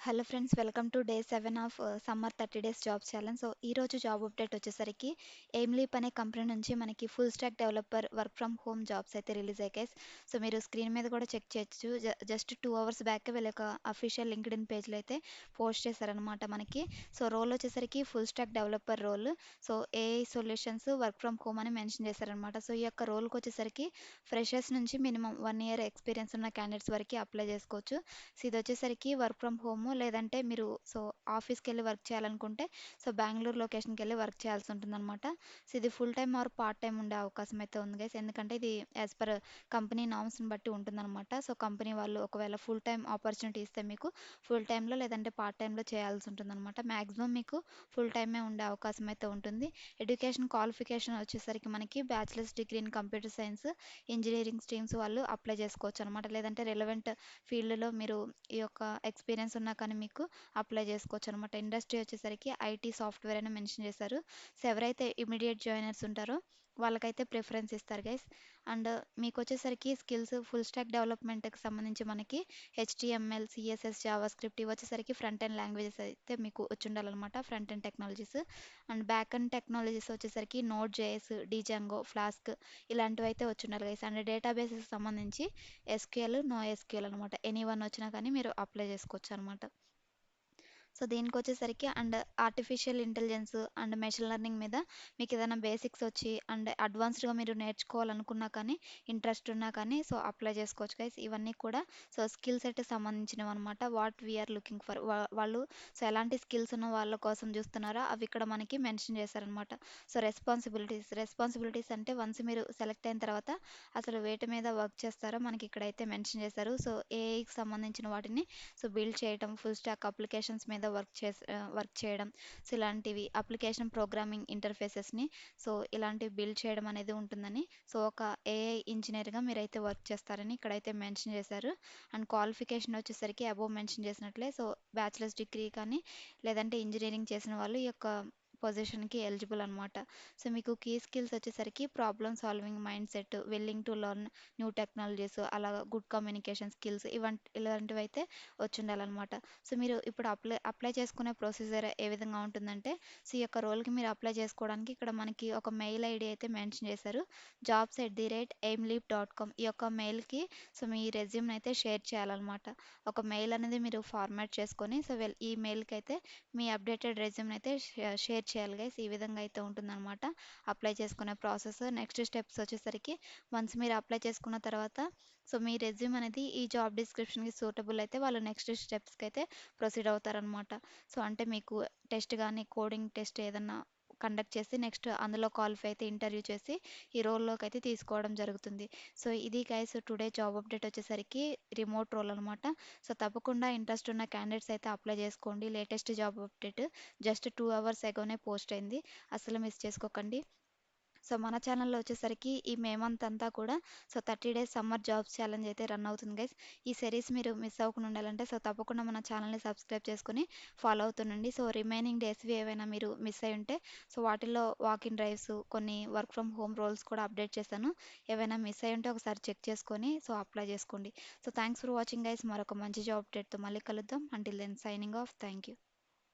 Hello friends, welcome to day 7 of summer 30 days job challenge. ఈ రోజు job update వచ్చేసరికి aim leap అనే company నుంచి మనకి full stack developer work from home jobs అయితే release అయ్యాయి. సో మీరు స్క్రీన్ మీద కూడా చెక్ చేయొచ్చు. జస్ట్ 2 అవర్స్ బ్యాక్ వీళ్ళ యొక్క అఫీషియల్ లింక్డ్ఇన్ పేజ్లో అయితే పోస్ట్ చేశారనమాట మనకి. సో రోల్ వచ్చేసరికి full stack developer role. So AI solutions work from home అని మెన్షన్ చేశారనమాట. సో ఈ యొక్క రోల్కి వచ్చేసరికి ఫ్రెషర్స్ నుంచి మినిమం 1 ఇయర్ ఎక్స్పీరియన్స్ ఉన్న క్యాండిడేట్స్ వరకు అప్లై చేసుకోవచ్చు. సో ఇది వచ్చేసరికి వర్క్ ఫ్రమ్ హోమ్, లేదంటే మీరు ఆఫీస్కి వెళ్ళి వర్క్ చేయాలనుకుంటే బెంగళూరు లొకేషన్కి వెళ్ళి వర్క్ చేయాల్సి ఉంటుందన్నమాట. సో ఇది full time or part time ఉండే అవకాశం అయితే ఉంది గైస్, ఎందుకంటే ఇది యాజ్ పర్ కంపెనీ నామ్స్ని బట్టి ఉంటుందన్నమాట. సో కంపెనీ వాళ్ళు ఒకవేళ ఫుల్ టైం ఆపర్చునిటీ ఇస్తే మీకు ఫుల్ టైంలో లేదంటే పార్ట్ టైంలో చేయాల్సి ఉంటుందన్నమాట. మ్యాక్సిమం మీకు ఫుల్ టైమే ఉండే అవకాశం అయితే ఉంటుంది. ఎడ్యుకేషన్ క్వాలిఫికేషన్ వచ్చేసరికి మనకి bachelors degree in computer science, engineering streams వాళ్ళు అప్లై చేసుకోవచ్చు అనమాట. లేదంటే రిలవెంట్ ఫీల్డ్లో మీరు ఈ యొక్క ఎక్స్పీరియన్స్ ఉన్నా కానీ మీకు అప్లై చేసుకోవచ్చు అనమాట. ఇండస్ట్రీ వచ్చేసరికి ఐటీ సాఫ్ట్వేర్ అని మెన్షన్ చేశారు. సో ఎవరైతే ఇమీడియట్ జాయినర్స్ ఉంటారో వాళ్ళకైతే ప్రిఫరెన్స్ ఇస్తారు గైస్. అండ్ మీకు వచ్చేసరికి స్కిల్స్ ఫుల్ స్టాక్ డెవలప్మెంట్కి సంబంధించి మనకి హెచ్టిఎంఎల్, సిఎస్ఎస్, జావా స్క్రిప్ట్ ఇవి వచ్చేసరికి ఫ్రంట్ ఎండ్ లాంగ్వేజెస్ అయితే మీకు వచ్చి ఉండాలన్నమాట. Front end technologies and back end technologies వచ్చేసరికి నోడ్ జేఎస్, డిజాంగో, ఫ్లాస్క్ ఇలాంటివి అయితే వచ్చి ఉండాలి గైస్. అండ్ డేటాబేసెస్ సంబంధించి ఎస్క్యూఎల్, నో ఎస్క్యూఎల్ అనమాట. ఎనీ వన్ వచ్చినా కానీ మీరు అప్లై చేసుకోవచ్చు అనమాట. సో దీనికొచ్చేసరికి and artificial intelligence and machine learning మీద మీకు ఏదైనా బేసిక్స్ వచ్చి అండ్ అడ్వాన్స్డ్‌గా మీరు నేర్చుకోవాలనుకున్నా కానీ, ఇంట్రెస్ట్ ఉన్నా కానీ అప్లై చేసుకోవచ్చు గైస్. ఇవన్నీ కూడా స్కిల్ సెట్‌కి సంబంధించినవన్నమాట. What we are looking for వాళ్ళు ఎలాంటి స్కిల్స్ ఉన్న వాళ్ళ కోసం చూస్తున్నారో అవి ఇక్కడ మనకి మెన్షన్ చేశారనమాట. రెస్పాన్సిబిలిటీస్ అంటే వన్స్ మీరు సెలెక్ట్ అయిన తర్వాత అసలు వేటి మీద వర్క్ చేస్తారో మనకి ఇక్కడైతే మెన్షన్ చేశారు. సో ఏఐకి సంబంధించిన వాటిని బిల్డ్ చేయటం, ఫుల్ స్టాక్ అప్లికేషన్స్ మీద వర్క్ చేయడం, సో ఇలాంటివి అప్లికేషన్ ప్రోగ్రామింగ్ ఇంటర్ఫేసెస్ని ఇలాంటివి బిల్డ్ చేయడం అనేది ఉంటుందని, ఒక ఏఐ ఇంజనీర్గా మీరైతే వర్క్ చేస్తారని ఇక్కడైతే మెన్షన్ చేశారు. అండ్ క్వాలిఫికేషన్ వచ్చేసరికి అబోవ్ మెన్షన్ చేసినట్లే బ్యాచిలర్స్ డిగ్రీ కానీ లేదంటే ఇంజనీరింగ్ చేసిన వాళ్ళు ఈ యొక్క పొజిషన్కి ఎలిజిబుల్ అనమాట. సో మీకు కీ స్కిల్స్ వచ్చేసరికి problem solving mind set, willing to learn new technologies, అలాగా గుడ్ కమ్యూనికేషన్ స్కిల్స్ ఇలాంటివి అయితే వచ్చి ఉండాలన్నమాట. సో మీరు ఇప్పుడు అప్లై చేసుకునే ప్రొసీజర్ ఏ విధంగా ఉంటుందంటే, ఈ యొక్క రోల్కి మీరు అప్లై చేసుకోవడానికి ఇక్కడ మనకి ఒక మెయిల్ ఐడి అయితే మెన్షన్ చేశారు. jobs@aimleap.com ఈ యొక్క మెయిల్కి మీ రెజ్యూమ్ని అయితే షేర్ చేయాలన్నమాట. ఒక మెయిల్ అనేది మీరు ఫార్మాట్ చేసుకొని ఈ మెయిల్కి అయితే మీ అప్డేటెడ్ రెజ్యూమ్ని అయితే షేర్ చేయాలి గైస్. ఈ విధంగా అయితే ఉంటుందన్నమాట అప్లై చేసుకునే ప్రాసెస్. నెక్స్ట్ స్టెప్స్ వచ్చేసరికి వన్స్ మీరు అప్లై చేసుకున్న తర్వాత మీ రెజ్యూమ్ అనేది ఈ జాబ్ డిస్క్రిప్షన్కి సూటబుల్ అయితే వాళ్ళు నెక్స్ట్ స్టెప్స్కి అయితే ప్రొసీడ్ అవుతారనమాట. అంటే మీకు టెస్ట్ కానీ కోడింగ్ టెస్ట్ ఏదన్నా కండక్ట్ చేసి నెక్స్ట్ అందులో క్వాలిఫై అయితే ఇంటర్వ్యూ చేసి ఈ రోల్లోకి అయితే తీసుకోవడం జరుగుతుంది. ఇది గైస్ టుడే జాబ్ అప్డేట్ వచ్చేసరికి రిమోట్ రోల్ అనమాట. తప్పకుండా ఇంట్రెస్ట్ ఉన్న క్యాండిడేట్స్ అయితే అప్లై చేసుకోండి. Latest job update just 2 hours ఎగోనే పోస్ట్ అయింది, అసలు మిస్ చేసుకోకండి. మన ఛానల్లో వచ్చేసరికి ఈ మే మంత్ అంతా కూడా 30 డేస్ సమ్మర్ జాబ్స్ ఛాలెంజ్ అయితే రన్ అవుతుంది గైస్. ఈ సిరీస్ మీరు మిస్ అవ్వకుండా ఉండాలంటే తప్పకుండా మన ఛానల్ని సబ్స్క్రైబ్ చేసుకుని ఫాలో అవుతుండండి. రిమైనింగ్ డేస్వి ఏవైనా మీరు మిస్ అయి ఉంటే వాటిల్లో వాక్ ఇన్ డ్రైవ్స్, కొన్ని వర్క్ ఫ్రమ్ హోమ్ రోల్స్ కూడా అప్డేట్ చేశాను. ఏవైనా మిస్ అయి ఉంటే ఒకసారి చెక్ చేసుకొని అప్లై చేసుకోండి. Thanks for watching guys. మరొక మంచి జాబ్ అప్డేట్తో మళ్ళీ కలుద్దాం. Until then signing off. Thank you.